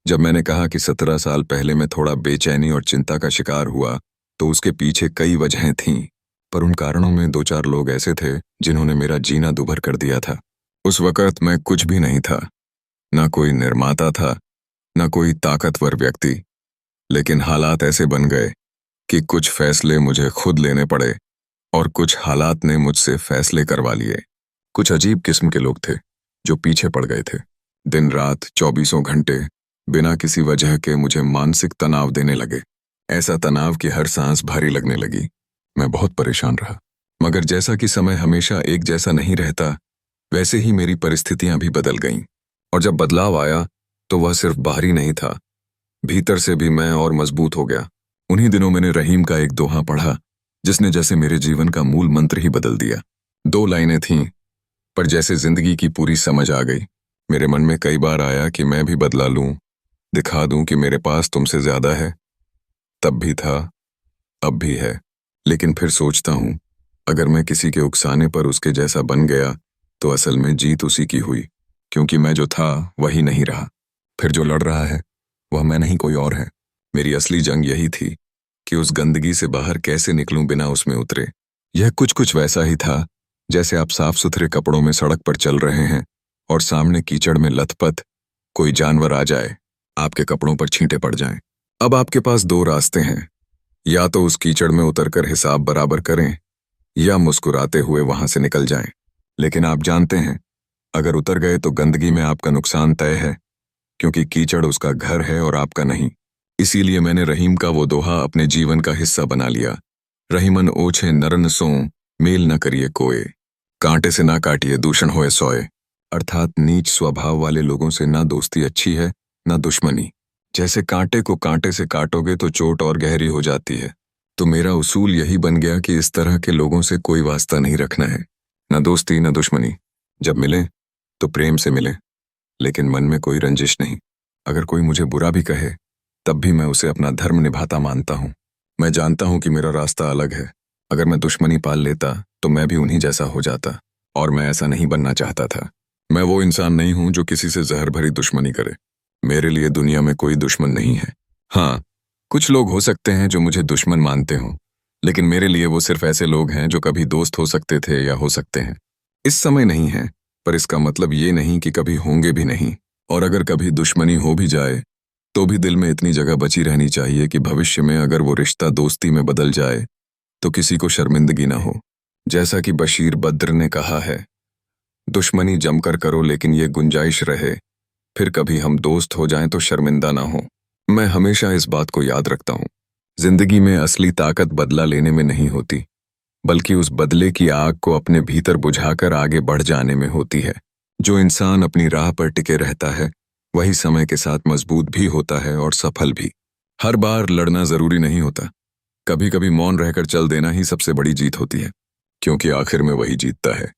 जब मैंने कहा कि 17 साल पहले मैं थोड़ा बेचैनी और चिंता का शिकार हुआ, तो उसके पीछे कई वजहें थीं, पर उन कारणों में 2-4 लोग ऐसे थे जिन्होंने मेरा जीना दुभर कर दिया था। उस वक़्त मैं कुछ भी नहीं था, ना कोई निर्माता था, ना कोई ताकतवर व्यक्ति, लेकिन हालात ऐसे बन गए कि कुछ फैसले मुझे खुद लेने पड़े और कुछ हालात ने मुझसे फैसले करवा लिए। कुछ अजीब किस्म के लोग थे, जो पीछे पड़ गए थे। दिन-रात, चौबीसों घंटे, बिना किसी वजह के मुझे मानसिक तनाव देने लगे। ऐसा तनाव कि हर सांस भारी लगने लगी। मैं बहुत परेशान रहा। मगर जैसा कि समय हमेशा एक जैसा नहीं रहता, वैसे ही मेरी परिस्थितियां भी बदल गईं। और जब बदलाव आया, तो वह सिर्फ बाहरी नहीं था, भीतर से भी मैं और मजबूत हो गया। उन्हीं दिनों मैंने रहीम का एक दोहा पढ़ा, जिसने जैसे मेरे जीवन का मूल मंत्र ही बदल दिया। 2 लाइनें थीं, पर जैसे जिंदगी की पूरी समझ आ गई। मेरे मन में कई बार आया कि मैं भी बदला लूं, दिखा दूं कि मेरे पास तुमसे ज्यादा है। तब भी था, अब भी है। लेकिन फिर सोचता हूं, अगर मैं किसी के उकसाने पर उसके जैसा बन गया, तो असल में जीत उसी की हुई, क्योंकि मैं जो था वही नहीं रहा। फिर जो लड़ रहा है, वह मैं नहीं कोई और है। मेरी असली जंग यही थी कि उस गंदगी से बाहर कैसे निकलूं बिना उसमें उतरे। यह कुछ वैसा ही था, जैसे आप साफ सुथरे कपड़ों में सड़क पर चल रहे हैं और सामने कीचड़ में लथपथ कोई जानवर आ जाए, आपके कपड़ों पर छींटे पड़ जाएं। अब आपके पास 2 रास्ते हैं, या तो उस कीचड़ में उतरकर हिसाब बराबर करें, या मुस्कुराते हुए वहां से निकल जाएं। लेकिन आप जानते हैं, अगर उतर गए तो गंदगी में आपका नुकसान तय है, क्योंकि कीचड़ उसका घर है और आपका नहीं। इसीलिए मैंने रहीम का वो दोहा अपने जीवन का हिस्सा बना लिया। रहीमन ओछे नरन सो, मेल न करिए कोय, कांटे से ना काटिए दूषण होए सोए। अर्थात नीच स्वभाव वाले लोगों से ना दोस्ती अच्छी है, ना दुश्मनी। जैसे कांटे को कांटे से काटोगे तो चोट और गहरी हो जाती है। तो मेरा उसूल यही बन गया कि इस तरह के लोगों से कोई वास्ता नहीं रखना है, ना दोस्ती ना दुश्मनी। जब मिले तो प्रेम से मिले, लेकिन मन में कोई रंजिश नहीं। अगर कोई मुझे बुरा भी कहे, तब भी मैं उसे अपना धर्म निभाता मानता हूँ। मैं जानता हूँ कि मेरा रास्ता अलग है। अगर मैं दुश्मनी पाल लेता तो मैं भी उन्हीं जैसा हो जाता, और मैं ऐसा नहीं बनना चाहता था। मैं वो इंसान नहीं हूं जो किसी से जहर भरी दुश्मनी करे। मेरे लिए दुनिया में कोई दुश्मन नहीं है। हाँ, कुछ लोग हो सकते हैं जो मुझे दुश्मन मानते हों, लेकिन मेरे लिए वो सिर्फ ऐसे लोग हैं जो कभी दोस्त हो सकते थे या हो सकते हैं। इस समय नहीं है, पर इसका मतलब ये नहीं कि कभी होंगे भी नहीं। और अगर कभी दुश्मनी हो भी जाए, तो भी दिल में इतनी जगह बची रहनी चाहिए कि भविष्य में अगर वो रिश्ता दोस्ती में बदल जाए, तो किसी को शर्मिंदगी ना हो। जैसा कि बशीर बद्र ने कहा है, दुश्मनी जमकर करो लेकिन ये गुंजाइश रहे, फिर कभी हम दोस्त हो जाएं तो शर्मिंदा ना हो। मैं हमेशा इस बात को याद रखता हूँ। जिंदगी में असली ताकत बदला लेने में नहीं होती, बल्कि उस बदले की आग को अपने भीतर बुझाकर आगे बढ़ जाने में होती है। जो इंसान अपनी राह पर टिके रहता है, वही समय के साथ मजबूत भी होता है और सफल भी। हर बार लड़ना जरूरी नहीं होता। कभी कभी मौन रहकर चल देना ही सबसे बड़ी जीत होती है, क्योंकि आखिर में वही जीतता है।